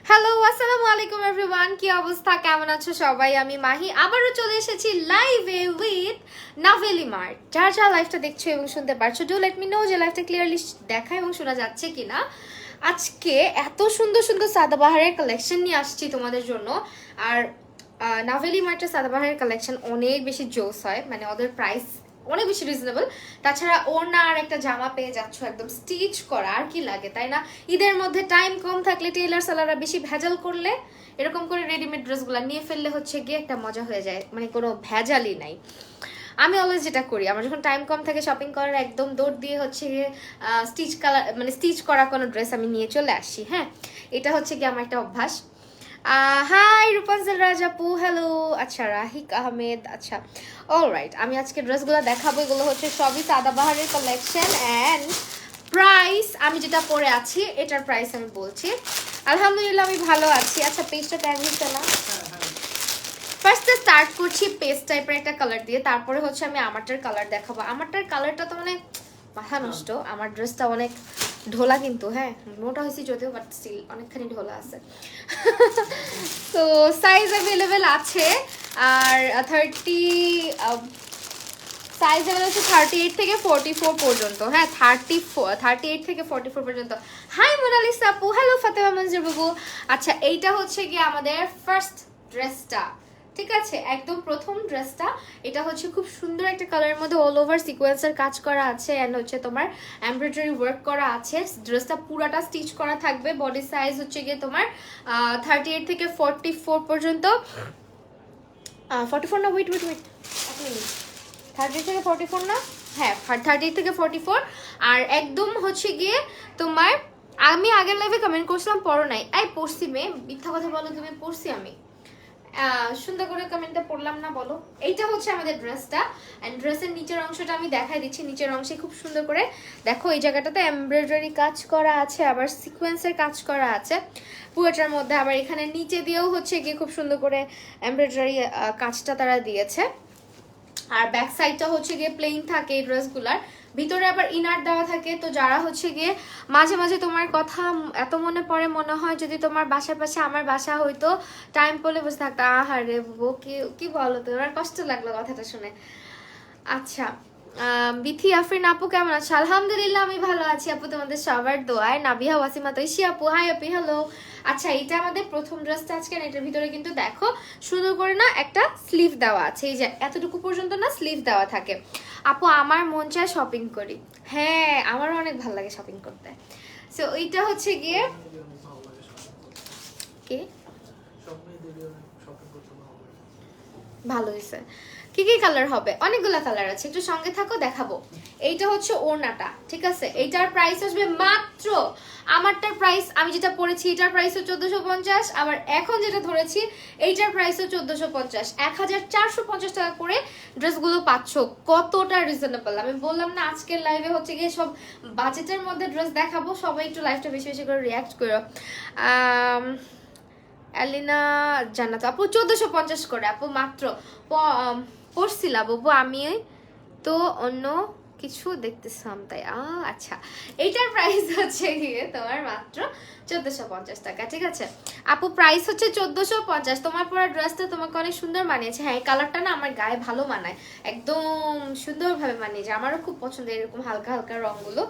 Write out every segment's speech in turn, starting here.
Hello আসসালামু আলাইকুম everyone, কি অবস্থা, কেমন আছো সবাই? আমি মাহি আবারও চলে এসেছি লাইভে উইথ নাভেলি মার্ট। যারা যারা লাইভটা দেখছো এবং শুনতে পারছো, ডু লেট মি নো যে লাইভটা ক্লিয়ারলি দেখা এবং শোনা যাচ্ছে কিনা। আজকে এত সুন্দর সুন্দর সাদাবাহারের কালেকশন নিয়ে আসছি তোমাদের জন্য। আর নাভেলি মার্টের সাদাবাহারের কালেকশন অনেক বেশি জোস হয়, মানে ওদের প্রাইস অনেক বেশি রিজনেবল। তাছাড়া ওড়না আর একটা জামা পেয়ে যাচ্ছ একদম স্টিচ করা, আর কি লাগে তাই না? ঈদের মধ্যে টাইম কম থাকলে টেইলার সেলাররা বেশি ভেজাল করলে এরকম করে রেডিমেড ড্রেসগুলো নিয়ে ফেললে হচ্ছে গিয়ে একটা মজা হয়ে যায়, মানে কোনো ভেজালই নাই। আমি অলওয়েজ যেটা করি, আমার যখন টাইম কম থাকে শপিং করার, একদম দৌড় দিয়ে হচ্ছে গিয়ে স্টিচ কালার মানে স্টিচ করা কোনো ড্রেস আমি নিয়ে চলে আসি। হ্যাঁ, এটা হচ্ছে গিয়ে আমার একটা অভ্যাস। হাই রূপাঞ্জল রাজাপু, হ্যালো। আচ্ছা, রাহিক আহমেদ, আচ্ছা অলরাইট। আমি আজকে ড্রেসগুলো দেখাবো, এগুলো হচ্ছে সবই সাদাবাহারের কালেকশন। অ্যান্ড প্রাইস আমি যেটা পরে আছি এটার প্রাইস আমি বলছি। আলহামদুলিল্লাহ আমি ভালো আছি। আচ্ছা, পেজটা ট্যাগ হচ্ছে না? ফার্স্টে স্টার্ট করছি পেস্ট টাইপের একটা কালার দিয়ে, তারপরে হচ্ছে আমি আমারটার কালার দেখাবো। আমারটার কালারটা তো মানে মাথা নষ্ট, আমার ড্রেসটা অনেক ঢোলা কিন্তু, হ্যাঁ মোটা হয়েছি যদিও, বাট স্টিল অনেকখানি ঢোলা আছে। তো সাইজ অ্যাভেলেবেল আছে, আর সাইজ অ্যাভেলেবল আছে 38 থেকে 44 পর্যন্ত। হ্যাঁ, 38 থেকে 44 পর্যন্ত। হাই মোনালিসা আপু, হ্যালো ফাতেমা মঞ্জুর বাবু। আচ্ছা, এইটা হচ্ছে গিয়ে আমাদের ফার্স্ট ড্রেসটা, ঠিক আছে, একদম প্রথম ড্রেসটা। এটা হচ্ছে খুব সুন্দর একটা কালারের মধ্যে অল ওভার সিকোয়েন্সের কাজ করা আছে, অ্যান্ড হচ্ছে তোমার এমব্রয়ডারি ওয়ার্ক করা আছে। ড্রেসটা পুরাটা স্টিচ করা থাকবে। বডি সাইজ হচ্ছে গিয়ে তোমার 38 থেকে 44 পর্যন্ত। 44 না, ওয়েট ওয়েট ওয়েট এক মিনিট, 30 থেকে 44 না? হ্যাঁ, 30 থেকে 44। আর একদম হচ্ছে গিয়ে তোমার, আমি আগের লাইভে কমেন্ট করছিলাম পড়ো নাই, এই পড়ছি মে, মিথ্যা কথা বলো তুমি, পড়ছি আমি। সুন্দর করে কমেন্টটা পড়লাম না বলো। এইটা হচ্ছে আমাদের ড্রেসটা, এন্ড ড্রেসের নিচের অংশটা আমি দেখাই দিচ্ছি। নিচের অংশে খুব সুন্দর করে দেখো, এই জায়গাটাতে এমব্রয়ডারি কাজ করা আছে, আবার সিকোয়েন্সের কাজ করা আছে পুরোটার মধ্যে। আবার এখানে নিচে দিয়েও হচ্ছে গিয়ে খুব সুন্দর করে এমব্রয়ডারি কাজটা তারা দিয়েছে। আর ব্যাক সাইডটা হচ্ছে গিয়ে প্লেন থাকে এই ড্রেসগুলার, ভিতরে আবার ইনার দেওয়া থাকে। তো যারা হচ্ছে গিয়ে মাঝে মাঝে তোমার কথা এত মনে পড়ে, মনে হয় যদি তোমার বাসার পাশে আমার বাসা হইতো, টাইম পড়লে বসে থাকতো, আহারে বউ কি বলো, তো ওর কষ্ট লাগলো কথাটা শুনে। আচ্ছা, বিথি আফরিন আপু কেমন আছো? আলহামদুলিল্লাহ আমি ভালো আছি আপু, তোমাদের সবার দোয়ায়। নাবিহা ওয়াসিমা তৈশি আপু, হাই আপি, হ্যালো। আচ্ছা, এটা আমাদের প্রথম ড্রেসটা আজকে। এটার ভিতরে কিন্তু দেখো সুন্দর করে না একটা স্লিভ দেওয়া আছে, এই যে এতটুকু পর্যন্ত না স্লিভ দেওয়া থাকে। আপু আমার মন চায় শপিং করি। হ্যাঁ, আমারও অনেক ভালো লাগে শপিং করতে। সো এইটা হচ্ছে গিয়ে কি ভালো হয়েছে। কি কি কালার হবে? অনেকগুলো কালার আছে, একটু সঙ্গে থাকো দেখাবো। এইটা হচ্ছে ওড়নাটা, ঠিক আছে। এইটার প্রাইস আসবে মাত্র, আমারটার প্রাইস আমি যেটা পরেছি এটার প্রাইসও 1450, আবার এখন যেটা ধরেছি এইটার প্রাইসও 1450। 1450 টাকা করে ড্রেসগুলো পাচ্ছ। কতটা রিজনেবল! আমি বললাম না আজকের লাইভে হচ্ছে গিয়ে সব বাজেটের মধ্যে ড্রেস দেখাবো। সবাই একটু লাইভটা বেশি বেশি করে রিয়াক্ট করো। অ্যালিনা জান্নাত আপু 1450 করে আপু, মাত্র পড়ছিলাম বাবু আমি তো অন্য কিছু দেখতেছিলাম তাই। আচ্ছা, এইটার প্রাইস হচ্ছে গিয়ে তোমার মাত্র 1450 টাকা, ঠিক আছে আপু। প্রাইস হচ্ছে 1450। তোমার পরা ড্রেসটা তোমাকে অনেক সুন্দর মানিয়েছে। হ্যাঁ, এই কালারটা না আমার গায়ে ভালো মানায়, একদম সুন্দরভাবে মানিয়েছে। আমারও খুব পছন্দ এরকম হালকা হালকা রঙগুলো।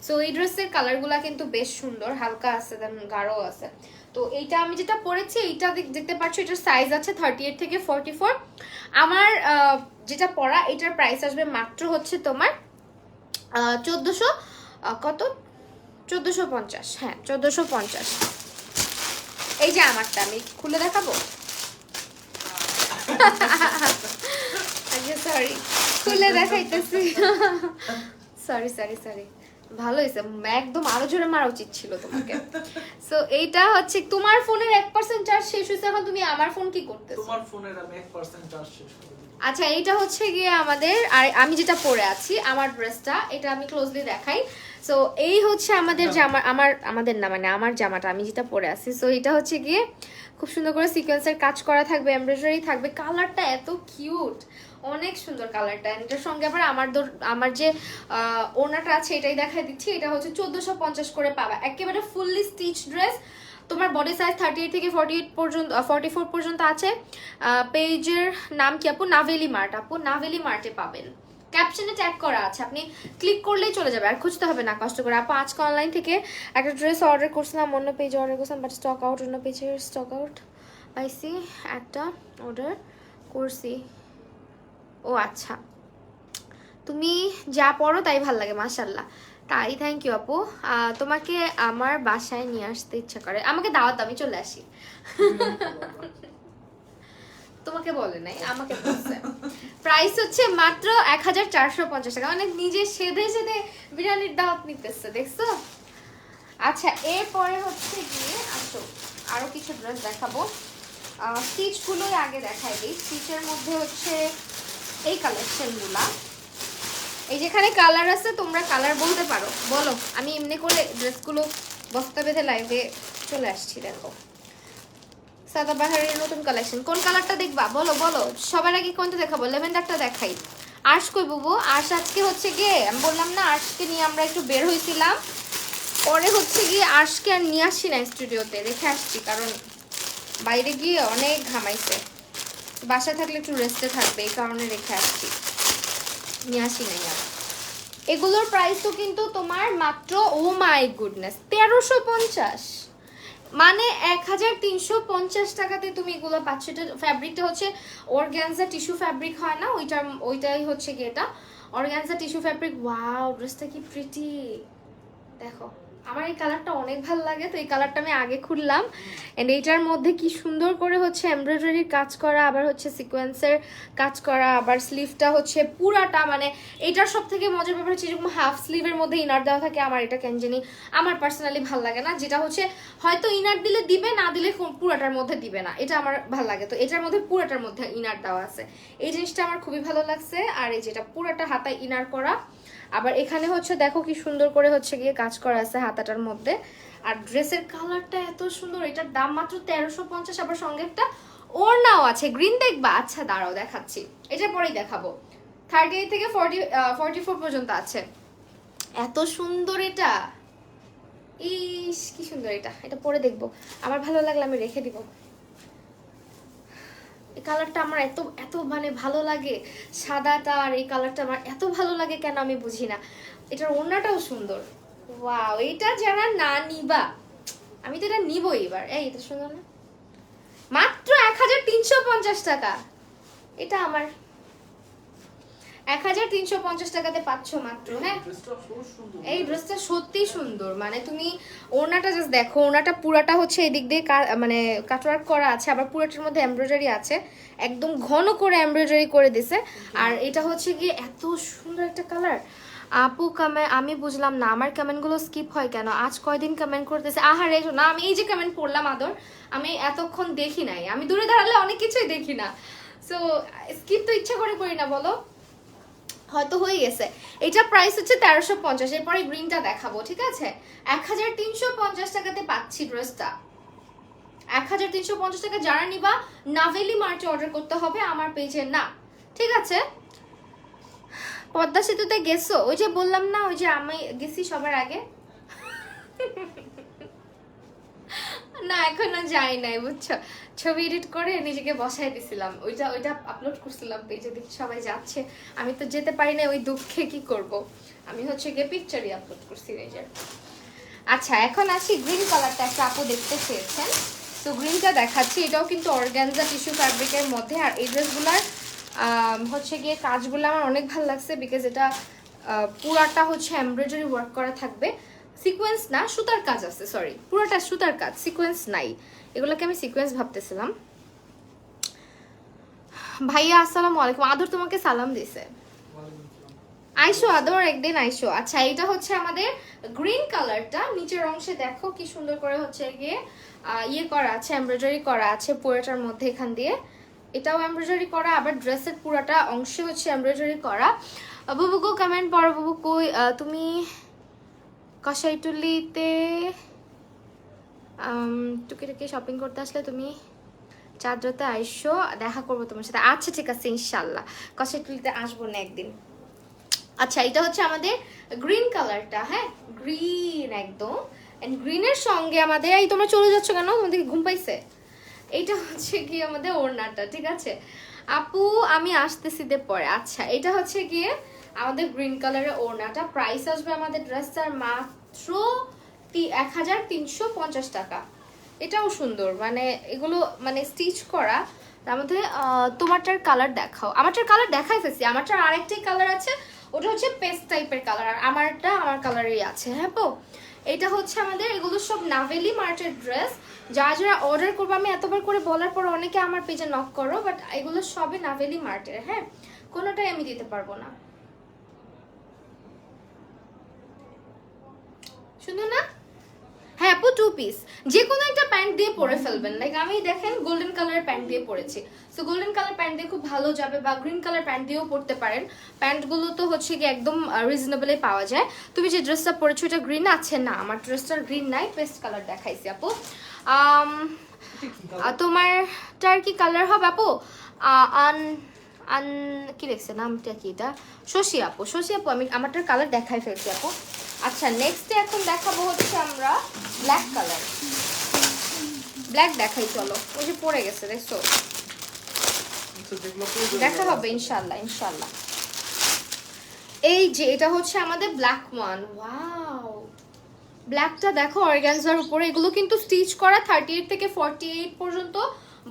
সো এই ড্রেসের কালারগুলা কিন্তু বেশ সুন্দর, হালকা আছে দেন গাঢ় আছে। তো এইটা আমি যেটা পরেছি এইটা দেখতে পাচ্ছ, এটার সাইজ আছে 38 থেকে 44। আমার যেটা পরা এটার প্রাইস আসবে মাত্র হচ্ছে তোমার 1400 কত 1450। হ্যাঁ, 1450। এই যে আমারটা আমি খুলে দেখাবো। আচ্ছা সরি, খুলে দেখাইতেছি। সরি সরি সরি, ভালো হয়েছে, একদম আরো জোরে মারা উচিত ছিল তোমাকে। সো এইটা হচ্ছে তোমার ফোনের 1% চার্জ শেষ হয়েছে, এখন তুমি আমার ফোন কি করতেছো? তোমার ফোনের আমি 1% চার্জ শেষ করে দিই। আচ্ছা, এইটা হচ্ছে গিয়ে আমাদের, আর আমি যেটা পরে আছি আমার ড্রেসটা, এটা আমি ক্লোজলি দেখাই। সো এই হচ্ছে আমাদের জামা, আমাদের না মানে আমার জামাটা আমি যেটা পরে আছি। সো এটা হচ্ছে গিয়ে খুব সুন্দর করে সিকোয়েন্সের কাজ করা থাকবে, এমব্রয়ডারি থাকবে। কালারটা এত কিউট, অনেক সুন্দর কালারটা। এটার সঙ্গে আবার আমার যে ওড়নাটা আছে এটাই দেখাই দিচ্ছি। এটা হচ্ছে 1450 করে পাবা, একেবারে ফুললি স্টিচ ড্রেস। তোমার বডি সাইজ 38 থেকে 48 পর্যন্ত 44 পর্যন্ত আছে। পেজের নাম কি আপু? নাভেলি মার্ট আপু, নাভেলি মার্টে পাবেন। ক্যাপশনে ট্যাগ করা আছে, আপনি ক্লিক করলেই চলে যাবে, আর খুঁজতে হবে না কষ্ট করে। আপু আজকে অনলাইন থেকে একটা ড্রেস অর্ডার করছিলাম, অন্য পেজে অর্ডার করছিলাম, বাট স্টক আউট, অন্য পেজের স্টক আউট পাইছি, একটা অর্ডার করছি। ও আচ্ছা, তুমি যা পড়ো তাই ভাল লাগে, মাশাল্লাহ। তাই, থ্যাংক ইউ আপু। তোমাকে আমার বাসায় নিয়ে আসতে ইচ্ছা করে, আমাকে দাওয়াত দাও, আমি চলে আসি। তোমাকে বলে নাই, আমাকে বলছে। প্রাইস হচ্ছে মাত্র 1450 টাকা, মানে নিজে সেধে সেধে বিরিয়ানির দাওয়াত নিতেছে, দেখছো? আচ্ছা, এরপরে হচ্ছে গিয়ে আসো আরো কিছু ড্রেস দেখাবো। স্টিচ গুলোই আগে দেখাই দিই। স্টিচের মধ্যে হচ্ছে এই কালেকশনগুলা, এই যেখানে কালার আছে, তোমরা কালার বলতে পারো, বলো। আমি এমনি করে ড্রেসগুলো বস্তা বেঁধে লাইভে চলে আসছি। দেখো সাদাবাহারের নতুন কালেকশন, কোন কালারটা দেখবা বলো বলো। সবার আগে কোনটা দেখাবো? লেভেন্ডারটা দেখাই। আর্শ কই বুবু? আর্শ আজকে হচ্ছে গিয়ে আমি বললাম না, আর্শকে নিয়ে আমরা একটু বের হয়েছিলাম, পরে হচ্ছে গিয়ে আর্শকে আর নিয়ে আসছি না স্টুডিওতে, রেখে আসছি, কারণ বাইরে গিয়ে অনেক ঘামাইছে, বাসায় থাকলে একটু রেস্টে থাকবে, এই কারণে রেখে আসছি, নিয়ে আসি নাই আর। এগুলোর প্রাইসও কিন্তু তোমার মাত্র, ও মাই গুডনেস, 1350, মানে 1350 টাকাতে তুমি এগুলো পাচ্ছ। এটা ফ্যাব্রিকটা হচ্ছে অর্গানজা টিস্যু ফ্যাব্রিক হয় না, ওইটাই হচ্ছে কি, এটা অর্গানজা টিস্যু ফ্যাব্রিক। ওয়াও, ড্রেসটা কি প্রিটি, দেখো। আমার এই কালারটা অনেক ভালো লাগে, তো এই কালারটা আমি আগে খুললাম। এন্ড এইটার মধ্যে কি সুন্দর করে হচ্ছে এমব্রয়ডারির কাজ করা, আবার হচ্ছে সিকোয়েন্সের কাজ করা, আবার স্লিভটা হচ্ছে পুরাটা, মানে এটার সব থেকে মজার ব্যাপার হচ্ছে এরকম হাফ স্লিভের মধ্যে ইনার দেওয়া থাকে। আমার এটা কেন জানি আমার পার্সোনালি ভালো লাগে না, যেটা হচ্ছে হয়তো ইনার দিলে দিবে, না দিলে পুরাটার মধ্যে দিবে না, এটা আমার ভালো লাগে। তো এটার মধ্যে পুরাটার মধ্যে ইনার দেওয়া আছে, এই জিনিসটা আমার খুবই ভালো লাগছে। আর এই যেটা পুরাটা হাতায় ইনার করা, আবার এখানে হচ্ছে দেখো কি সুন্দর করে হচ্ছে গিয়ে কাজ করা আছে হাতাটার মধ্যে। আর ড্রেসের কালারটা এত সুন্দর, এটার দাম মাত্র 1350। আবার সঙ্গে একটা ওড়নাও আছে, গ্রিন দেখবা? আচ্ছা দাঁড়াও দেখাচ্ছি, এটা পরেই দেখাবো। 38 থেকে 44 পর্যন্ত আছে, এত সুন্দর এটা, ইস কি সুন্দর এটা, এটা পরে দেখবো, আমার ভালো লাগলে আমি রেখে দিব। এই কালারটা আমার এত এত মানে ভালো লাগে, সাদাটা আর এই কালারটা আমার এত ভালো লাগে কেন আমি বুঝি না। এটার ওড়নাটাও সুন্দর। ওয়াও, এটা যারা না নিবা, আমি তো এটা নিবই এবার। এই এটা সুন্দর না? মাত্র 1350 টাকা, এটা আমার 1350 টাকাতে পাচ্ছ মাত্র। হ্যাঁ, এই ড্রেসটা সত্যি সুন্দর, মানে তুমি ওড়নাটা জাস্ট দেখো, ওড়নাটা পুরাটা হচ্ছে এদিক দিয়ে মানে কাটওয়ার্ক করা আছে, আবার পুরাটার মধ্যে এমব্রয়ডারি আছে, একদম ঘন করে এমব্রয়ডারি করে দিছে। আর এটা হচ্ছে গিয়ে এত সুন্দর একটা কালার। আপু কমেন্ট, আমি বুঝলাম না আমার কমেন্টগুলো স্কিপ হয় কেন, আজ কয়দিন কমেন্ট করতেছে। আহারে না, আমি এই যে কমেন্ট পড়লাম আদর, আমি এতক্ষণ দেখি নাই, আমি দূরে দাঁড়ালে অনেক কিছুই দেখি না, সো স্কিপ তো ইচ্ছা করে করি না, বলো হয়তো হয়ে গেছে। এটা প্রাইস হচ্ছে 1350। এরপরে গ্রিনটা দেখাবো, ঠিক আছে? 1350 টাকাতে পাচ্ছি ড্রেসটা, 1350 টাকা। যারা নিবা নাভেলি মার্চে অর্ডার করতে হবে, আমার পেজে না, ঠিক আছে? পদ্মা সেতুতে গেছো? ওই যে বললাম না, ওই যে আমি গেছি সবার আগে। না এখনো যাই নাই, বুঝছো, ছবি এডিট করে নিজেকে বসাই দিছিলাম, ওইটা আপলোড করছিলাম পেজে, দেখি সবাই যাচ্ছে, আমি তো যেতে পারি না, ওই দুঃখে কি করব, আমি হচ্ছে গিয়ে পিকচারই আপলোড করছি নিজের। আচ্ছা, এখন আসি গ্রিন কালারটা, একটা আপু দেখতে চেয়েছেন, তো গ্রিনটা দেখাচ্ছি। এটাও কিন্তু অর্গানজা টিস্যু ফ্যাব্রিকের মধ্যে। আর এই ড্রেসগুলার হচ্ছে গিয়ে কাজগুলো আমার অনেক ভালো লাগছে, বিকজ এটা পুরাটা হচ্ছে এমব্রয়ডারি ওয়ার্ক করা থাকবে, সিকোয়েন্স না, সুতার কাজ আছে, সরি, পুরোটা সুতার কাজ, সিকোয়েন্স নাই। এগুলোকে আমি সিকোয়েন্স ভাবতেছিলাম। ভাইয়া আসসালামু আলাইকুম, আদর তোমাকে সালাম দিছে, আইসো আদর, একদিন আইসো। আচ্ছা, এটা হচ্ছে আমাদের গ্রিন কালারটা, নিচের অংশে দেখো কি সুন্দর করে হচ্ছে গিয়ে ইয়ে করা আছে, এমব্রয়ডারি করা আছে পুরোটার মধ্যে, এখান দিয়ে এটাও এমব্রয়ডারি করা, আবার ড্রেসের পুরোটা অংশে হচ্ছে এমব্রয়ডারি করা। বুবুকু কমেন্ট পড়ো, বুবু কই তুমি? কসাইটুলিতে টুকিটাকি শপিং করতে আসলে তুমি চাঁদরাতে আইসো, দেখা করবো তোমার সাথে। আচ্ছা ঠিক আছে, ইনশাল্লাহ কসাইটুলিতে আসবো না একদিন। আচ্ছা, এটা হচ্ছে আমাদের গ্রিন কালারটা, হ্যাঁ গ্রিন একদম, এন্ড গ্রিনের সঙ্গে আমাদের, এই তোমরা চলে যাচ্ছ কেন, তোমাদের কি ঘুম পাইছে? এইটা হচ্ছে গিয়ে আমাদের ওড়নাটা, ঠিক আছে আপু আমি আসতেছি দে পরে। আচ্ছা এটা হচ্ছে গিয়ে আমাদের গ্রিন কালারের ওড়নাটা, প্রাইস আসবে আমাদের ড্রেসটার মাত্র 1350 টাকা। এটাও সুন্দর, মানে এগুলো মানে স্টিচ করা। তার মধ্যে তোমারটার কালার দেখাও। আমারটার কালার দেখাই ফেলছি, আমারটার আরেকটাই কালার আছে, ওটা হচ্ছে পেস্ট টাইপের কালার, আর আমারটা আমার কালারই আছে। হ্যাঁ পো, এটা হচ্ছে আমাদের, এগুলো সব নাভেলি মার্টের ড্রেস। যারা যারা অর্ডার করবো, আমি এতবার করে বলার পর অনেকে আমার পেজে নক করো, বাট এগুলো সবই নাভেলি মার্টের। হ্যাঁ, কোনোটাই আমি দিতে পারবো না। শুনো না, হ্যাঁ আপু 2 পিস যে কোনো একটা প্যান্ট দিয়ে পরে ফেলবেন। লাইক আমি দেখেন গোল্ডেন কালারের প্যান্ট দিয়ে পরেছি, সো গোল্ডেন কালার প্যান্ট দিয়ে খুব ভালো যাবে, বা গ্রিন কালার প্যান্ট দিয়েও পরতে পারেন। প্যান্টগুলো তো হচ্ছে কি একদম রিজনেবলে পাওয়া যায়। তুমি যে ড্রেসটা পরেছো এটা গ্রিন আছে না? আমার ড্রেসটার গ্রিন নাই, পেস্ট কালার দেখাইছি আপু। তোমারটার কি কালার হবে আপু? আন আন কি লিখছে নামটা কি, এটা শশী আপু। শশী আপু আমি আমারটার কালার দেখাই ফেলছি আপু। আচ্ছা নেক্সটে এখন দেখাবো হচ্ছে আমরা ব্ল্যাক কালার। ব্ল্যাক দেখাই চলো, ওই যে পড়ে গেছে দেখছো, দেখা হবে ইনশাল্লাহ ইনশাল্লাহ। এই যে এটা হচ্ছে আমাদের ব্ল্যাক ওয়ান। ওয়াও, ব্ল্যাকটা দেখো অর্গানজার উপরে। এগুলো কিন্তু স্টিচ করা 38 থেকে 48 পর্যন্ত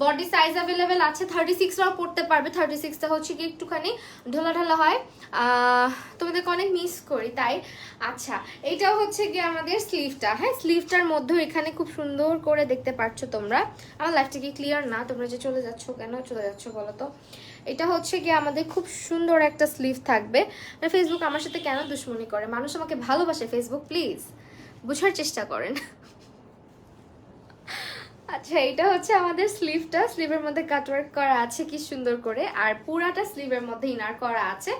বডি সাইজ অ্যাভেলেবেল আছে। 36রাও পড়তে পারবে, 36টা হচ্ছে কি একটুখানি ঢোলা ঢালা হয়। তোমাদেরকে অনেক মিস করি তাই। আচ্ছা এইটাও হচ্ছে গিয়ে আমাদের স্লিভটা। হ্যাঁ, স্লিভটার মধ্যে এখানে খুব সুন্দর করে দেখতে পাচ্ছ তোমরা। আমার লাইফটা কি ক্লিয়ার না? তোমরা যে চলে যাচ্ছ কেন, চলে যাচ্ছ বলো তো? এটা হচ্ছে গিয়ে আমাদের খুব সুন্দর একটা স্লিভ থাকবে। ফেসবুক আমার সাথে কেন দুশ্মনী করে? মানুষ আমাকে ভালোবাসে, ফেসবুক প্লিজ বুঝার চেষ্টা করেন। আচ্ছা এটা হচ্ছে আমাদের স্লিভটা, স্লিভের মধ্যে কাটওয়ার্ক করা আছে কি সুন্দর করে, আর পুরাটা স্লিভের মধ্যে ইনার করা আছে।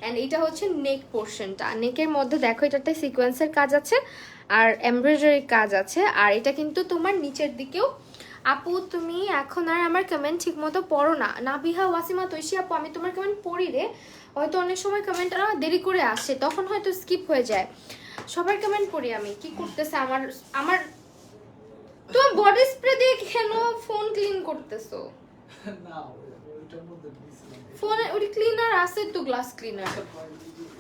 এন্ড এটা হচ্ছে নেক পোর্শনটা, নেকের মধ্যে দেখো এটাতে সিকোয়েন্সের কাজ আছে আর এমব্রয়ডারি কাজ আছে। আর এটা কিন্তু তোমার নিচের দিকেও। আপু তুমি এখন আর আমার কমেন্ট ঠিক মতো পড়ো না। নাবিহা ওয়াসিমা তৈশি আপু আমি তোমার কমেন্ট পড়ি রে, হয়তো অনেক সময় কমেন্ট দেরি করে আসে, তখন হয়তো স্কিপ হয়ে যায়। সবার কমেন্ট পড়ি আমি, কি করতেছে আমার আমার তোমার বডি স্প্রে দিয়ে কেন ফোন ক্লিন করতেছো? না ওইটার মধ্যে দিছিলাম, ফোনে ওই ক্লিনার আছে তো, গ্লাস ক্লিনার।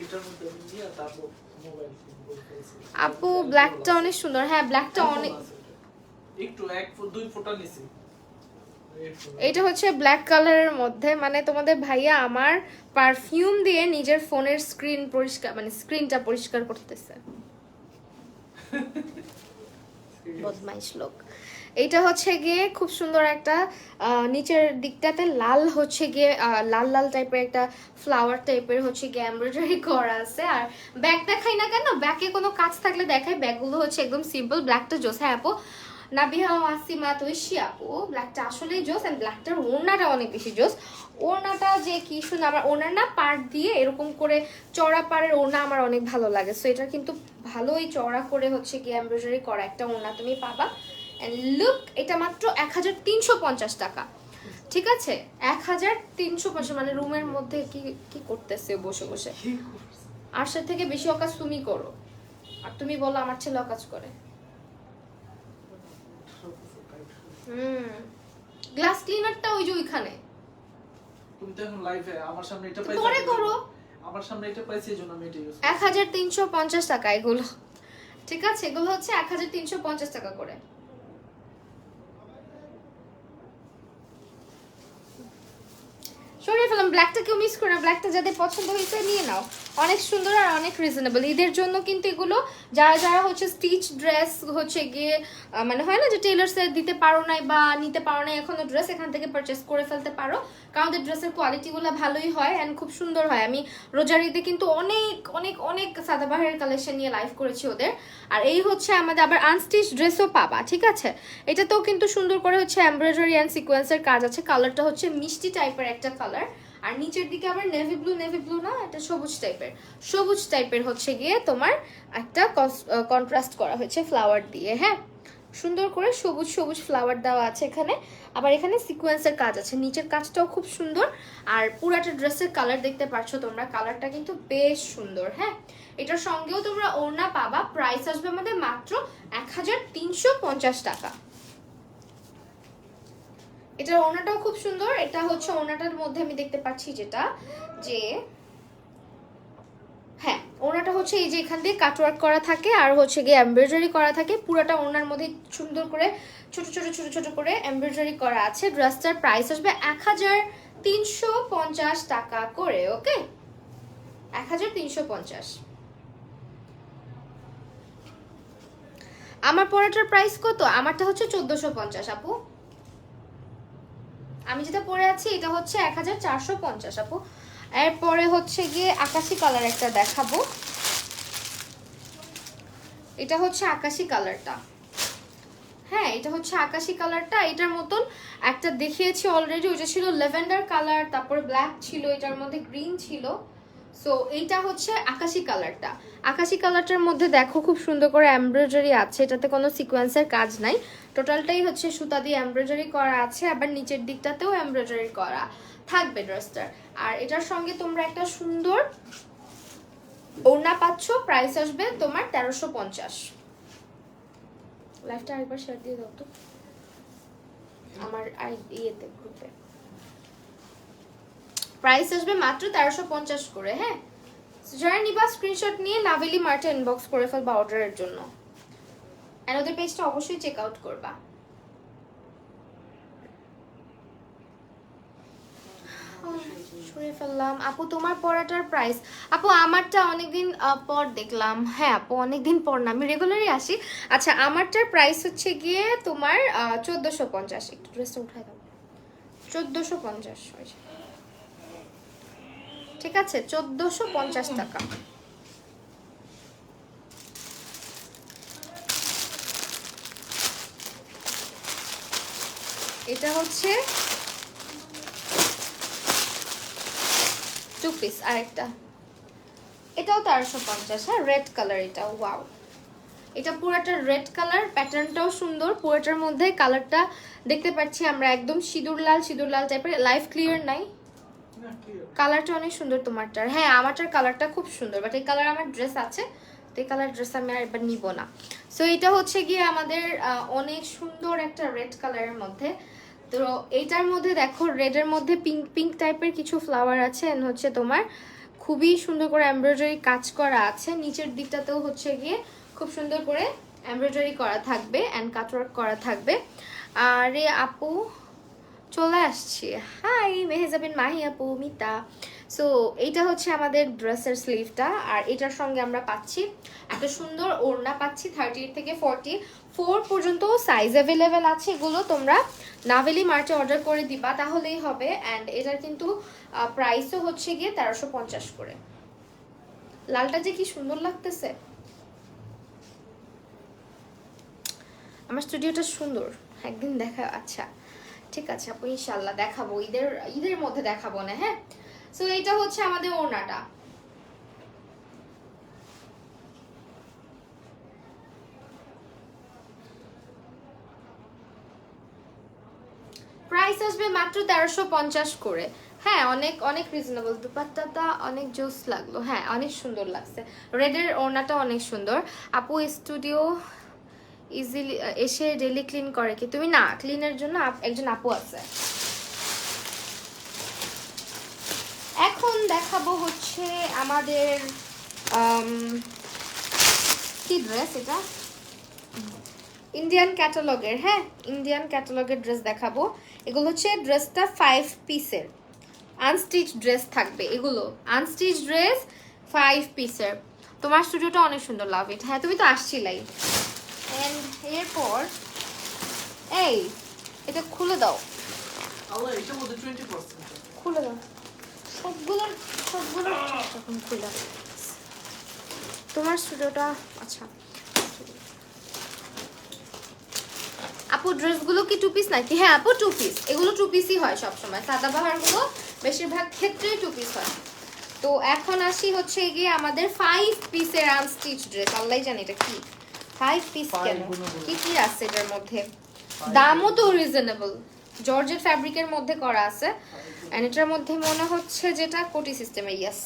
এটার মধ্যে আমি নিয়ে তারপর মোবাইল ক্লিন করে ফেলছি। আপু ব্ল্যাকটা অনেক সুন্দর। হ্যাঁ ব্ল্যাকটা অনেক, একটু 1-2 ফোঁটা নিছি। এটা হচ্ছে ব্ল্যাক কালারের মধ্যে, মানে তোমাদের ভাইয়া আমার পারফিউম দিয়ে নিজের ফোনের স্ক্রিন পরিষ্কার, মানে স্ক্রিনটা পরিষ্কার করতেছে। বদমাইশ লোক। এইটা হচ্ছে গিয়ে খুব সুন্দর একটা নিচের দিকটাতে লাল হচ্ছে গিয়ে লাল লাল টাইপের একটা ফ্লাওয়ার টাইপের হচ্ছে গিয়ে এমব্রয়ডারি করা আছে। আর ব্যাগ দেখাই না কেন, ব্যাগে কোনো কাজ থাকলে দেখাই। ব্যাগগুলো হচ্ছে একদম সিম্পল। ব্ল্যাকটা জোস। হ্যাঁ আপু নাবিহা ওয়াসিমা তৈশি আপু ব্ল্যাকটা আসলেই জোস। অ্যান্ড ব্ল্যাকটার ওড়নাটা অনেক বেশি জোস। ওড়নাটা যে কি সুন্দর, আমার ওড়নার না পাড় দিয়ে এরকম করে চড়া পাড়ের ওড়না আমার অনেক ভালো লাগে। সো এটা কিন্তু ভালোই চড়া করে হচ্ছে কি এমব্রয়ডারি করা একটা ওড়না তুমি পাবা। এন্ড লুক, এটা মাত্র 1350 টাকা। ঠিক আছে 1350, মানে রুমের মধ্যে কি কি করতেছে বসে বসে? আরশার থেকে বেশি অকাজ তুমি করো, আর তুমি বলো আমার ছেলে অকাজ করে। গ্লাস ক্লিনারটা ওই যে ওইখানে। তুমি তো এখন লাইভে আমার সামনে এটা পাইছো, পরে করো। আমার সামনে এটা পাইছি এজন্য আমি এটা ইউজ 1350 টাকা এগুলো। ঠিক আছে, এগুলো হচ্ছে 1350 টাকা করে। সরিয়ে ফেলাম, ব্ল্যাকটা কেউ মিস করে না। ব্ল্যাকটা যাদের পছন্দ হয়েছে নিয়ে নাও, অনেক সুন্দর আর অনেক রিজনেবল। ঈদের জন্য কিন্তু এগুলো যারা যারা হচ্ছে স্টিচ ড্রেস হচ্ছে গিয়ে মানে হয় না যে টেলার্সে দিতে পারো নাই বা নিতে পারো নাই এখনো ড্রেস, এখান থেকে পারচেস করে ফেলতে পারো, কারণ ওদের ড্রেসের কোয়ালিটিগুলো ভালোই হয় অ্যান্ড খুব সুন্দর হয়। আমি রোজার ঈদে কিন্তু অনেক অনেক অনেক সাদাবাহারের কালেকশন নিয়ে লাইভ করেছি ওদের। আর এই হচ্ছে আমাদের আবার আনস্টিচ ড্রেসও পাবা। ঠিক আছে, এটাতেও কিন্তু সুন্দর করে হচ্ছে এমব্রয়ডারি অ্যান্ড সিকোয়েন্সের কাজ আছে। কালারটা হচ্ছে মিষ্টি টাইপের একটা কালার, আর নিচের দিকে আবার নেভি ব্লু না, এটা সবুজ টাইপের হচ্ছে গিয়ে তোমার একটা কন্ট্রাস্ট করা হয়েছে ফ্লাওয়ার দিয়ে। হ্যাঁ, সুন্দর করে সবুজ সবুজ ফ্লাওয়ার দেওয়া আছে এখানে, আবার এখানে সিকোয়েন্সের কাজ আছে, নিচের কাজটাও খুব সুন্দর। আর পুরাটা ড্রেসের কালার দেখতে পাচ্ছ তোমরা, কালারটা কিন্তু বেশ সুন্দর। হ্যাঁ, এটার সঙ্গেও তোমরা ওড়না পাবা। প্রাইস আসবে আমাদের মাত্র 1350 টাকা। এটার ওড়নাটাও খুব সুন্দর। এটা হচ্ছে ওড়নাটার মধ্যে আমি দেখতে পাচ্ছি যেটা যে হ্যাঁ, ওড়নাটা হচ্ছে এই যে এখান দিয়ে কাটওয়ার্ক করা থাকে আর হচ্ছে গিয়ে এমব্রয়ডারি করা থাকে। পুরোটা ওড়নার মধ্যে সুন্দর করে ছোট ছোট ছোট ছোট করে এমব্রয়ডারি করা আছে। ড্রেসটার প্রাইস আসবে 1350 টাকা করে। ওকে, 1350। আমার পরাটার প্রাইস কত? আমারটা হচ্ছে 1450 আপু। আমি যেটা পরে আছি এটা হচ্ছে 1450 আপু। এরপরে হচ্ছে গিয়ে আকাশি কালার একটা দেখাবো। এটা হচ্ছে আকাশি কালারটা। হ্যাঁ, এটা হচ্ছে আকাশি কালারটা। এটার মতন একটা দেখিয়েছি অলরেডি, ওটা ছিল ল্যাভেন্ডার কালার, তারপরে ব্ল্যাক ছিল, এটার মধ্যে গ্রিন ছিল। সো এইটা হচ্ছে আকাশি কালারটা। আকাশি কালারটার মধ্যে দেখো খুব সুন্দর করে এমব্রয়ডারি আছে, এটাতে কোনো সিকোয়েন্সের কাজ নাই, টোটালটাই হচ্ছে সুতা দিয়ে এমব্রয়ডারি করা আছে, আবার নিচের দিকটাতেও এমব্রয়ডারি করা থাকবে ড্রেসটার। আর এটার সঙ্গে তোমরা একটা সুন্দর ওড়না পাচ্ছ। প্রাইস আসবে তোমার 1350। লাইভটা আরেকবার শেয়ার দিয়ে দাও তো আমার ইয়েতে, গ্রুপে। প্রাইস আসবে মাত্র 1350 করে। হ্যাঁ, যারা নিবা স্ক্রিনশট নিয়ে নাভেলি মার্টে ইনবক্স করে ফেলবা অর্ডারের জন্য। আর ওদের পেজটা অবশ্যই চেক আউট করবা। সরে ফেললাম। আপু তোমার পরাটার প্রাইস? আপু আমারটা অনেকদিন পর দেখলাম। হ্যাঁ আপু, অনেকদিন পর না, আমি রেগুলারই আসি। আচ্ছা, আমারটার প্রাইস হচ্ছে গিয়ে তোমার 1450। একটু ড্রেসটা উঠাই দাও। 1450, ঠিক আছে, 1450 টাকা। এটা হচ্ছে 2 পিস। আরেকটা এটাও 1350। হ্যাঁ, রেড কালার এটা। ওয়াও, এটা পুরোটা রেড কালার, প্যাটার্নটাও সুন্দর। পুরোটার মধ্যে কালারটা দেখতে পাচ্ছি আমরা একদম সিঁদুর লাল টাইপের। লাইভ ক্লিয়ার নাই, কালারটা অনেক সুন্দর তোমারটার। হ্যাঁ, আমারটার কালারটা খুব সুন্দর, বাট এই কালার আমার ড্রেস আছে, তো এই কালার ড্রেস আমি আর এবার নিব না। সো এটা হচ্ছে গিয়ে আমাদের অনেক সুন্দর একটা রেড কালারের মধ্যে। তো এইটার মধ্যে দেখো রেডের মধ্যে পিঙ্ক পিঙ্ক টাইপের কিছু ফ্লাওয়ার আছে, এন্ড হচ্ছে তোমার খুবই সুন্দর করে এমব্রয়ডারি কাজ করা আছে। নিচের দিকটাতেও হচ্ছে গিয়ে খুব সুন্দর করে এমব্রয়ডারি করা থাকবে অ্যান্ড কাটওয়ার্ক করা থাকবে। আরে আপু চলে আসছি। হাই মেহেজাবিন, মাহি আপু, মিতা। সো এইটা হচ্ছে আমাদের ড্রেসের স্লিভটা। আর এটার সঙ্গে আমরা পাচ্ছি একটা সুন্দর ওড়না পাচ্ছি। 38 থেকে 44 পর্যন্ত সাইজ অ্যাভেলেবেল আছে। এগুলো তোমরা নাভেলি মার্টে অর্ডার করে দিবা, তাহলেই হবে। অ্যান্ড এটার কিন্তু প্রাইসও হচ্ছে গিয়ে 1350 করে। লালটা যে কি সুন্দর লাগতেছে, আমার স্টুডিওটা সুন্দর, একদিন দেখা। আচ্ছা ঠিক আছে আপু, ইনশাল্লাহ দেখাবো, ঈদের মধ্যে দেখাবো না। হ্যাঁ, সো এইটা হচ্ছে আমাদের ওড়নাটা। প্রাইস আসবে মাত্র 1350 করে। হ্যাঁ, অনেক অনেক রিজনেবল। দুপাট্টাটা অনেক জোস লাগলো। হ্যাঁ, অনেক সুন্দর লাগছে। রেডের ওড়নাটা অনেক সুন্দর। আপু স্টুডিও ইজিলি এসে ডেলি ক্লিন করে কি? তুমি না, ক্লিনের জন্য একজন আপু আছে। এখন দেখাবো হচ্ছে আমাদের কি ড্রেস, এটা ইন্ডিয়ান ক্যাটালগের। হ্যাঁ, ইন্ডিয়ান ক্যাটালগের ড্রেস দেখাবো। এগুলো হচ্ছে ড্রেসটা 5 পিসের আনস্টিচ ড্রেস থাকবে। এগুলো আনস্টিচ ড্রেস 5 পিসের। তোমার স্টুডিওটা অনেক সুন্দর, লাভ ইট। হ্যাঁ, তুমি তো আসছিলাই। এন্ড এরপর এই এটা খুলে দাও, আল্লাহ, এটার মধ্যে 20%। খুলে দাও সবগুলো যখন খুলে তোমার স্টুডিওটা। আচ্ছা আপু, ড্রেসগুলো কি 2 পিস নাকি? হ্যাঁ আপু, 2 পিস। এগুলো 2 পিসই হয় সবসময়, সাদাবাহারগুলো বেশিরভাগ ক্ষেত্রেই 2 পিস হয়। তো এখন আসি হচ্ছে গিয়ে আমাদের 5 পিসের আনস্টিচ ড্রেস। আল্লাহ জানি এটা কি, 5 পিস কেন? পায়েগুলো বলো। কি কি আছে এটার মধ্যে? দামও তো রিজনেবল, জর্জেট ফ্যাব্রিকের মধ্যে করা আছে। এন্ড এটার মধ্যে মনে হচ্ছে যেটা কোটি সিস্টেমের, ইয়েস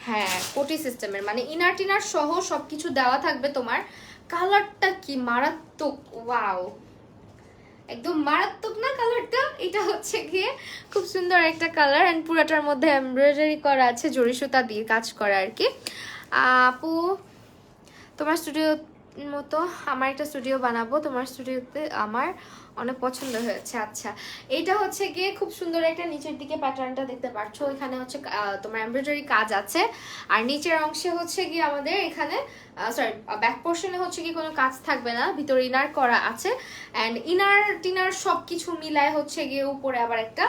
হ্যাঁ কোটি সিস্টেমের, মানে ইনার টিনার সহ সবকিছু দেওয়া থাকবে তোমার। কালারটা কি মারাত্মক, ওয়াও একদম মারাত্মক না কালারটা? এটা হচ্ছে গিয়ে খুব সুন্দর একটা কালার এন্ড পুরাটার মধ্যে এমব্রয়ডারি করা আছে, জরি সুতা দিয়ে কাজ করা আর কি। আপু তোমার স্টুডিও মতো আমার একটা স্টুডিও বানাবো, তোমার স্টুডিওতে আমার অনেক পছন্দ হয়েছে। আচ্ছা এইটা হচ্ছে গিয়ে খুব সুন্দর একটা নিচের দিকে প্যাটার্নটা দেখতে পাচ্ছো, এখানে হচ্ছে তোমার এমব্রয়ডারি কাজ আছে। আর নিচের অংশে হচ্ছে গিয়ে আমাদের এখানে সরি ব্যাক পোর্শনে হচ্ছে কি কোনো কাজ থাকবে না, ভিতরে ইনার করা আছে। অ্যান্ড ইনার টিনার সব কিছু মিলায় হচ্ছে গিয়ে উপরে আবার একটা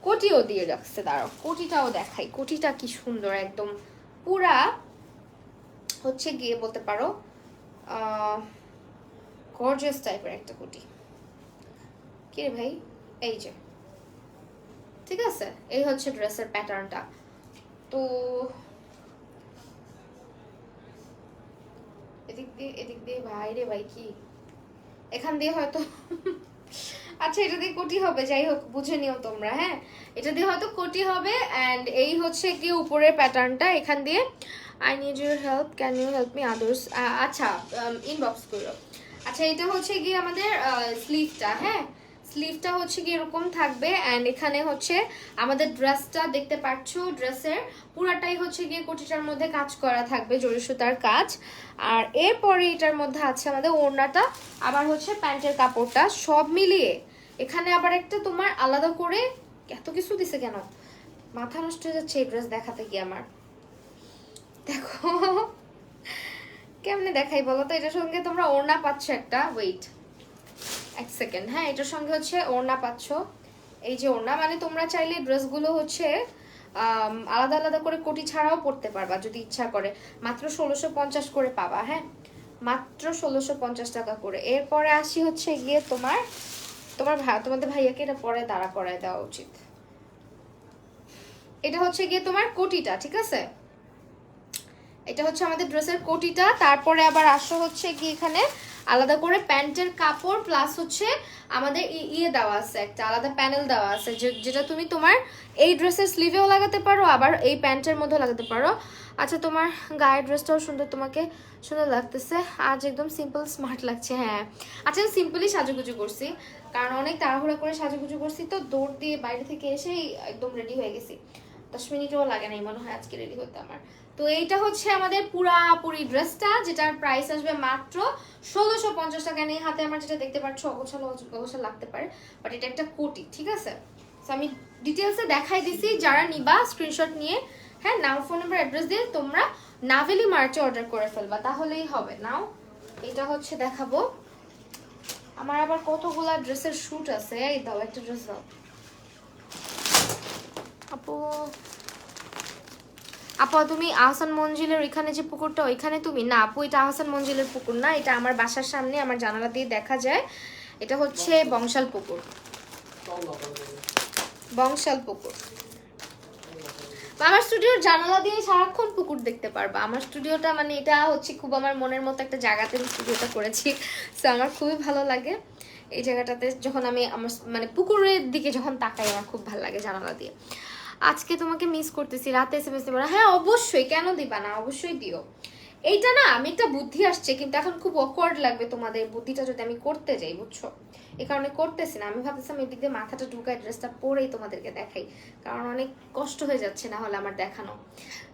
কোটিও দিয়ে রাখছে। দাঁড়াও কোটিটাও দেখাই, কোটিটা কি সুন্দর একদম পুরা হচ্ছে গিয়ে বলতে পারো গর্জিয়াস টাইপের একটা কোটি। কি রে ভাই, এই যে ঠিক আছে, এই হচ্ছে ড্রেসের প্যাটার্নটা। তো এদিক দিয়ে ভাই রে ভাই, কি এখান দিয়ে হয়তো আচ্ছা এটা দিয়ে কোটি হবে, যাই হোক বুঝে নিও তোমরা। হ্যাঁ এটা দিয়ে হয়তো কোটি হবে। অ্যান্ড এই হচ্ছে কি উপরের প্যাটার্নটা, এখান দিয়ে I need your help, can you help me others. আচ্ছা ইনবক্স করো। আচ্ছা এটা হচ্ছে কি আমাদের স্লিভটা, হ্যাঁ স্লিভটা হচ্ছে কি এরকম থাকবে। অ্যান্ড এখানে হচ্ছে আমাদের ড্রেসটা দেখতে পাচ্ছ, ড্রেসের পুরাটাই হচ্ছে গিয়ে কোটিটার মধ্যে কাজ করা থাকবে, জরি সুতার কাজ। আর এরপরে এটার মধ্যে আছে আমাদের ওড়নাটা, আবার হচ্ছে প্যান্টের কাপড়টা, সব মিলিয়ে এখানে আবার একটা তোমার আলাদা করে এত কিছু দিছে কেন, মাথা নষ্ট হয়ে যাচ্ছে এই ড্রেস দেখাতে গিয়ে আমার। দেখো কেমনে দেখাই বলো তো, এটার সঙ্গে তোমরা ওড়না পাচ্ছ একটা, ওয়েট এক সেকেন্ড, হ্যাঁ এটার সঙ্গে হচ্ছে ওড়না পাচ্ছ, এই যে ওড়না, মানে তোমরা চাইলে ড্রেসগুলো হচ্ছে আলাদা আলাদা করে কোটি ছাড়াও পড়তে পারবা যদি ইচ্ছা করে। মাত্র 1650 করে পাবা, হ্যাঁ মাত্র 1650 টাকা করে। এরপরে আসি হচ্ছে গিয়ে তোমাদের ভাইয়াকে এটা পরে দাঁড়া করায় দেওয়া উচিত। এটা হচ্ছে গিয়ে তোমার কোটিটা, ঠিক আছে এটা হচ্ছে আমাদের ড্রেসের কোটিটা। তারপরে আবার আসো হচ্ছে কি এখানে আলাদা করে প্যান্টের কাপড় প্লাস হচ্ছে আমাদের ইয়ে দেওয়া আছে, একটা আলাদা প্যানেল দেওয়া আছে যেটা তুমি তোমার এই ড্রেসের স্লিভেও লাগাতে পারো, আবার এই প্যান্টের মধ্যেও লাগাতে পারো। আচ্ছা তোমার গায়ের ড্রেসটাও সুন্দর, তোমাকে সুন্দর লাগতেছে আজ, একদম সিম্পল স্মার্ট লাগছে। হ্যাঁ আচ্ছা আমি সিম্পলি সাজুগুজু করছি, কারণ অনেক তাড়াহুড়া করে সাজুগুজু করছি, তো দৌড় দিয়ে বাইরে থেকে এসেই একদম রেডি হয়ে গেছি, 10 মিনিটও লাগে নাই মনে হয় আজকে রেডি হতে আমার। তো এইটা হচ্ছে আমাদের পুরাপুরি ড্রেসটা, যেটার প্রাইস আসবে মাত্র 1650 টাকা। নেই হাতে আমার যেটা দেখতে পাচ্ছ অগোছালো অগোছালো লাগতে পারে, বাট এটা একটা কোটি, ঠিক আছে। তো আমি ডিটেলসে দেখাই দিছি, যারা নিবা স্ক্রিনশট নিয়ে হ্যাঁ নাও ফোন নাম্বার অ্যাড্রেস দিয়ে তোমরা নাভেলি মার্চে অর্ডার করে ফেলবা, তাহলেই হবে। নাও এটা হচ্ছে দেখাবো, আমার আবার কতগুলা ড্রেসের শুট আছে। এই দাও একটা ড্রেস দাও আপু। আপু তুমি আহসান মঞ্জিলের ওইখানে যে পুকুরটা ওইখানে তুমি? না আপু এটা আহসান মঞ্জিলের পুকুর না, এটা আমার বাসার সামনে আমার জানালা দিয়ে দেখা যায়, এটা হচ্ছে বংশাল পুকুর, বংশাল পুকুর। আমার স্টুডিওর জানালা দিয়ে সারাক্ষণ পুকুর দেখতে পারবা। আমার স্টুডিওটা মানে এটা হচ্ছে খুব আমার মনের মতো একটা জায়গাতে আমি স্টুডিওটা করেছি, সো আমার খুবই ভালো লাগে এই জায়গাটাতে। যখন আমি আমার মানে পুকুরের দিকে যখন তাকাই আমার খুব ভালো লাগে জানালা দিয়ে। আজকে তোমাকে মিস করতেছি, রাতে এসএমএস দিবা না? হ্যাঁ অবশ্যই, কেন দিবা না, অবশ্যই দিও। এইটা না আমি একটা বুদ্ধি আসছে, কিন্তু এখন খুব অকওয়ার্ড লাগবে তোমাদের বুদ্ধিটা যদি আমি করতে যাই, বুঝছো, এই কারণে করতেছি না। আমি ভাবতেছিলাম এদিক দিয়ে মাথাটা ঢুকাই ড্রেসটা পরেই তোমাদেরকে দেখাই, কারণ অনেক কষ্ট হয়ে যাচ্ছে না হলে আমার দেখানো।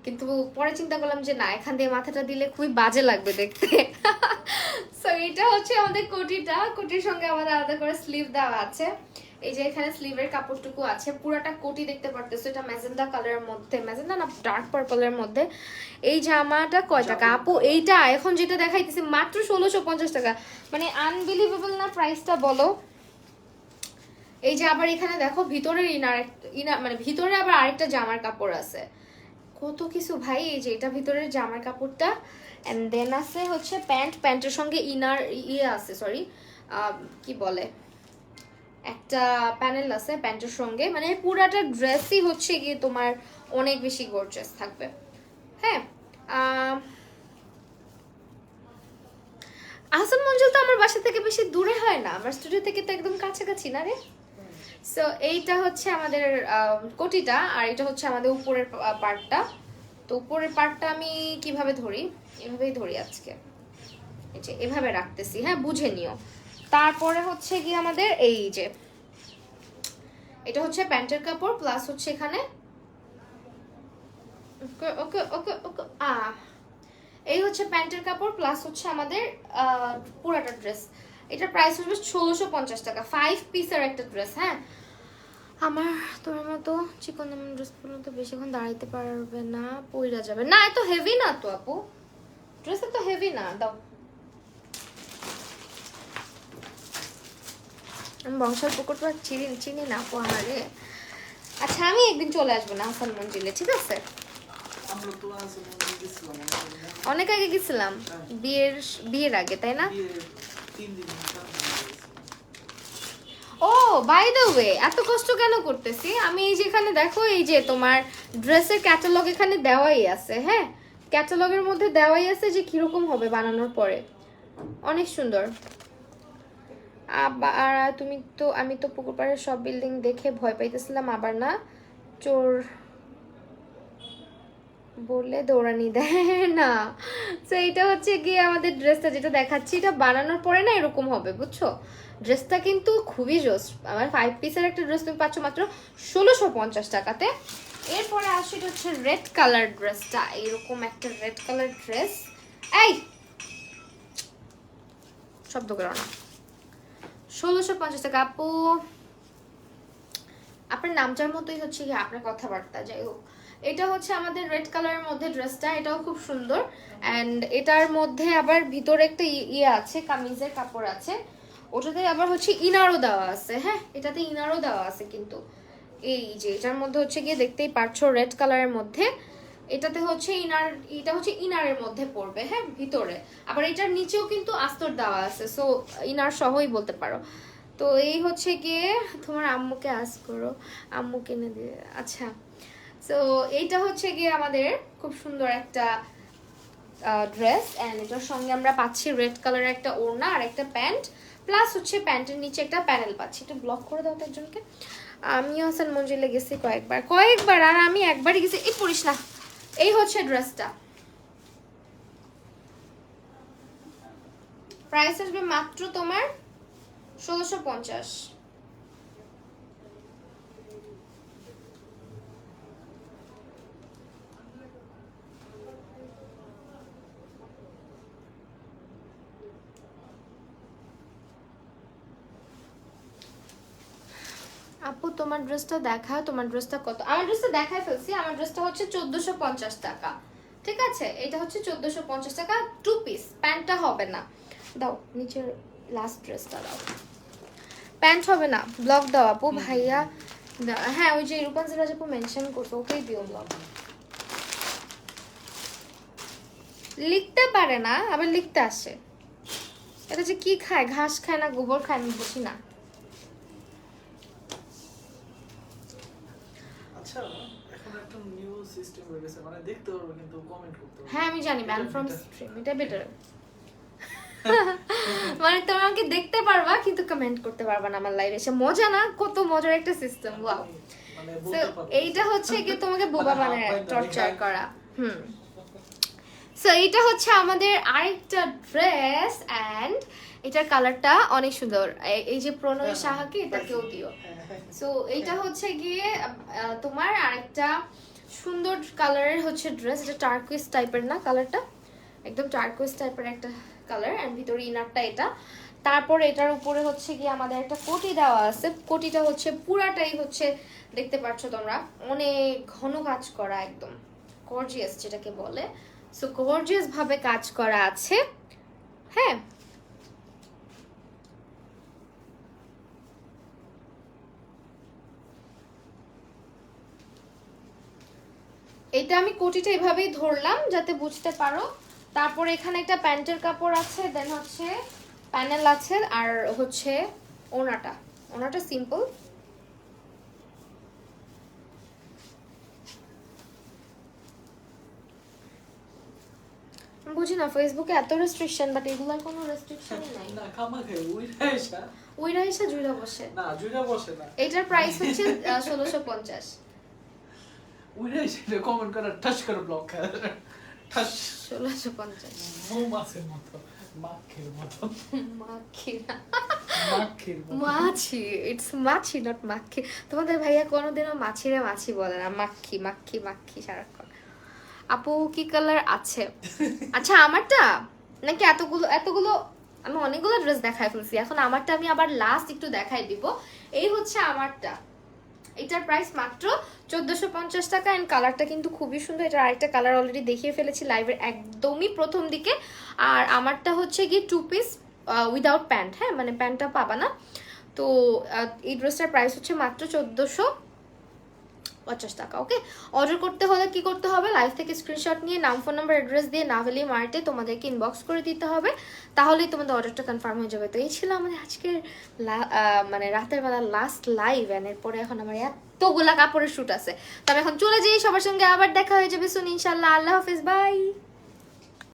কিন্তু পরে চিন্তা করলাম যে না, এখান দিয়ে মাথাটা দিলে খুবই বাজে লাগবে দেখতে। সো এটা হচ্ছে আমাদের কোটিটা, কোটির সঙ্গে আমাদের আলাদা করে স্লিভ দেওয়া আছে। এই যে এখানে স্লিভের কাপড়টুকু আছে, পুরাটা কোটি দেখতে পারতেছো, এটা ম্যাজেন্ডা কালারের মধ্যে, ম্যাজেন্ডা না ডার্ক পার্পলের মধ্যে। এই জামাটা কয় টাকা আপু? এইটা এখন যেটা দেখাইতেছি মাত্র 1650 টাকা, মানে আনবিলিভেবল না প্রাইসটা বলো। এই যে আবার এখানে দেখো ভিতরের ইনার মানে ভিতরে আবার আরেকটা জামার কাপড় আছে, কত কিছু ভাই। এই যে এটা ভিতরের জামার কাপড়টা, এন্ড দেন আছে হচ্ছে প্যান্ট, প্যান্টের সঙ্গে ইনার ইয়ে আছে, সরি কি বলে একটা প্যানেল আছে প্যান্টের সঙ্গে, মানে পুরাটা ড্রেসই হচ্ছে গিয়ে তোমার অনেক বেশি গর্জিয়াস থাকবে। হ্যাঁ আহসান মঞ্জিল তো আমার বাসা থেকে বেশি দূরে হয় না, আমার স্টুডিও থেকে তো একদম কাছাকাছি না রে। সো এইটা হচ্ছে আমাদের কোটিটা, আর এটা হচ্ছে আমাদের উপরের পার্টটা। তো উপরের পার্টটা আমি কিভাবে ধরি, এভাবেই ধরি আজকে, এই যে এভাবে রাখতেছি, হ্যাঁ বুঝে নিও। তারপরে হচ্ছে কি আমাদের এই যে এটা হচ্ছে প্যান্টের কাপড়, প্লাস হচ্ছে এখানে ওকে ওকে ওকে ওকে এই হচ্ছে প্যান্টের কাপড়, প্লাস হচ্ছে আমাদের পুরাটা ড্রেস। এটার প্রাইস হচ্ছে 1650 টাকা, 5 পিসের একটা ড্রেস। হ্যাঁ, আমার তোমার মতো চিকন ড্রেস পরলে তো বেশিক্ষণ দাঁড়াইতে পারবে না, পইরা যাবে না। এত হেভি না তো আপু, ড্রেস তো হেভি না। দাও, আমি বংশের পুকুর তো চিনি চিনি না আপু আমারে। আচ্ছা আমি একদিন চলে আসবো না আহসান মঞ্জিলে, ঠিক আছে? আমরা তো আসলে গেছিলাম অনেক আগে গেছিলাম, বিয়ের আগে, তাই না? 3 দিন ও বাই দ্য ওয়ে, এত কষ্ট কেন করতেছি আমি? এই যেখানে দেখো, এই যে তোমার ড্রেসের ক্যাটালগ এখানে দেওয়াই আছে। হ্যাঁ, ক্যাটালগের মধ্যে দেওয়াই আছে যে কিরকম হবে বানানোর পরে, অনেক সুন্দর। আর আমি তো পুকুর পাড়ের সব বিল্ডিং দেখে ভয় পাইতেছিলাম, আবার না চোর বললে দৌড়ানি দেয় না। তো এটা হচ্ছে গিয়ে আমাদের ড্রেসটা যেটা দেখাচ্ছি, এটা বানানোর পরে না এরকম হবে, বুঝছো? ড্রেসটা কিন্তু খুবই জোস। আমার 5 পিসের একটা ড্রেস তুমি পাচ্ছ মাত্র 1650 টাকাতে। এরপরে আসছে, এটা হচ্ছে রেড কালার ড্রেসটা, এরকম একটা রেড কালার ড্রেস। এই শব্দ করো না। 1650 টাকা আপু, আপনার নামটার মতোই হচ্ছে কি আপনার কথাবার্তা, যাই হোক। এটা হচ্ছে আমাদের রেড কালারের মধ্যে ড্রেসটা, এটাও খুব সুন্দর। অ্যান্ড এটার মধ্যে আবার ভিতরে একটা ইয়ে আছে, কামিজের কাপড় আছে, ওটাতে আবার হচ্ছে ইনারও দেওয়া আছে। হ্যাঁ, এটাতে ইনারও দেওয়া আছে কিন্তু। এই যে এটার মধ্যে হচ্ছে গিয়ে দেখতেই পারছো রেড কালারের মধ্যে, এটাতে হচ্ছে ইনার, এটা হচ্ছে ইনারের মধ্যে পড়বে, হ্যাঁ ভিতরে। আবার এটার নিচেও কিন্তু আস্তর দেওয়া আছে, সো ইনার সহই বলতে পারো। তো এই হচ্ছে গিয়ে, তোমার আম্মুকে আস্ক করো, আম্মু কিনে দিয়ে। আচ্ছা, সো এইটা হচ্ছে গিয়ে আমাদের খুব সুন্দর একটা ড্রেস, অ্যান্ড এটার সঙ্গে আমরা পাচ্ছি রেড কালারের একটা ওড়না আর একটা প্যান্ট, প্লাস হচ্ছে প্যান্টের নিচে একটা প্যানেল পাচ্ছি। একটু ব্লক করে দাও তো একজনকে। আমিও হাসান মঞ্জিলে গেছি কয়েকবার, আর আমি একবারই গেছি। এই পড়িস না। এই হচ্ছে ড্রেসটা, প্রাইস আসবে মাত্র তোমার 1650। আপু তোমার ড্রেসটা দেখাও, তোমার ড্রেসটা কত? আমার ড্রেসটা দেখায় ফেলছি, আমার ড্রেসটা হচ্ছে 1450 টাকা, ঠিক আছে? এটা হচ্ছে 1450 টাকা, 2 পিস। প্যান্টটা হবে না, দাও নিচের লাস্ট ড্রেসটা দাও। প্যান্ট হবে না, ব্লক দাও আপু। ভাইয়া হ্যাঁ, ওই যে রূপান সিরাজ আপু মেনশন করছো, ওকেই দিও ব্লক। লিখতে পারে না, আবার লিখতে আসে। এটা যে কি খায়, ঘাস খায় না গোবর খায়, আমি বুঝি না। আচ্ছা, এখন একটা নিউ সিস্টেম হয়ে গেছে, মানে দেখতে পারবে কিন্তু কমেন্ট করতে পারবে। হ্যাঁ আমি জানি, ব্যান ফ্রম স্ট্রিম, এটা বেটার। মানে তোমরা আমাকে দেখতে পারবা কিন্তু কমেন্ট করতে পারবা না আমার লাইভে এসে। মজা না? কত মজার একটা সিস্টেম, ওয়াও। মানে সো বলতে পারবে এইটা হচ্ছে কি তোমাকে বোবা মানে বানায় টর্চার করা। সো এইটা হচ্ছে আমাদের আরেকটা ড্রেস, এন্ড এটার কালারটা অনেক সুন্দর। এই যে প্রণয় সাহাকে এটাকেও দিও। সো এইটা হচ্ছে গিয়ে তোমার আরেকটা সুন্দর কালারের হচ্ছে ড্রেস। এটা টার্কুইজ টাইপের না কালারটা, একদম টার্কুইজ টাইপের একটা কালার, এন্ড ভিতরে ইনারটা এটা। তারপর এটার উপরে হচ্ছে গিয়ে আমাদের একটা কোটি দেওয়া আছে। কোটিটা হচ্ছে পুরাটাই হচ্ছে দেখতে পাচ্ছ তোমরা, অনেক ঘন কাজ করা, একদম গর্জিয়াস যেটাকে বলে। সো গর্জিয়াস ভাবে কাজ করা আছে। হ্যাঁ, এটা আমি কোটিটা এভাবেই ধরলাম যাতে বুঝতে পারো। তারপর এখানে একটা প্যান্টের কাপড় আছে, দেন হচ্ছে প্যানেল আছে, আর হচ্ছে ওনাটা সিম্পল। আমি বুঝি না ফেসবুকে এত রেস্ট্রিকশন, বাট এগুলোর কোনো রেস্ট্রিকশনই নাই। না খামা খায় উইরা এসা ওইরা এসে জুড়ে বসে। না জুইরা বসে না, এটার প্রাইস হচ্ছে 1650। উইরা এসে কমেন্ট করে টাচ করে ব্লক করে টাচ 1650 মৌমাছির মতো মাখির মতো মাখি না, মাখির মতো মাছি, ইটস মাছি নট মাখি। তোমাদের ভাইয়া কোনোদিনও মাছিরে মাছি বলে না, মাখি মাখি মাখি সারাক্ষণ। আপু কি কালার আছে? আচ্ছা আমারটা নাকি এতগুলো এতগুলো, আমি অনেকগুলো ড্রেস দেখাই ফেলছি, এখন আমারটা আমি আবার লাস্ট একটু দেখাই দিব। এই হচ্ছে আমারটা, এটার প্রাইস মাত্র 1450 টাকা। এন্ড কালারটা কিন্তু খুবই সুন্দর। এটার আরেকটা কালার অলরেডি দেখিয়ে ফেলেছি লাইভের একদমই প্রথম দিকে। আর আমারটা হচ্ছে কি 2 পিস উইদাউট প্যান্ট, হ্যাঁ মানে প্যান্টটা পাবা না। তো এই ড্রেসটার প্রাইস হচ্ছে মাত্র 1450 টাকা। ওকে, অর্ডার করতে হলে কি করতে হবে, লাইভ থেকে স্ক্রিনশট নিয়ে নাম ফোন নাম্বার অ্যাড্রেস দিয়ে নাভেলি মার্টে তোমাদেরকে ইনবক্স করে দিতে হবে, তাহলেই তোমাদের অর্ডারটা কনফার্ম হয়ে যাবে। তো এই ছিল আমাদের আজকের মানে রাতের বেলা লাস্ট লাইভ। এন্ড এরপরে এখন আমার এতগুলা কাপড়ের শুট আছে, তো আমি এখন চলে যাই। সবার সঙ্গে আবার দেখা হয়ে যাবে সুন ইনশাল্লাহ। আল্লাহ হাফেজ, বাই।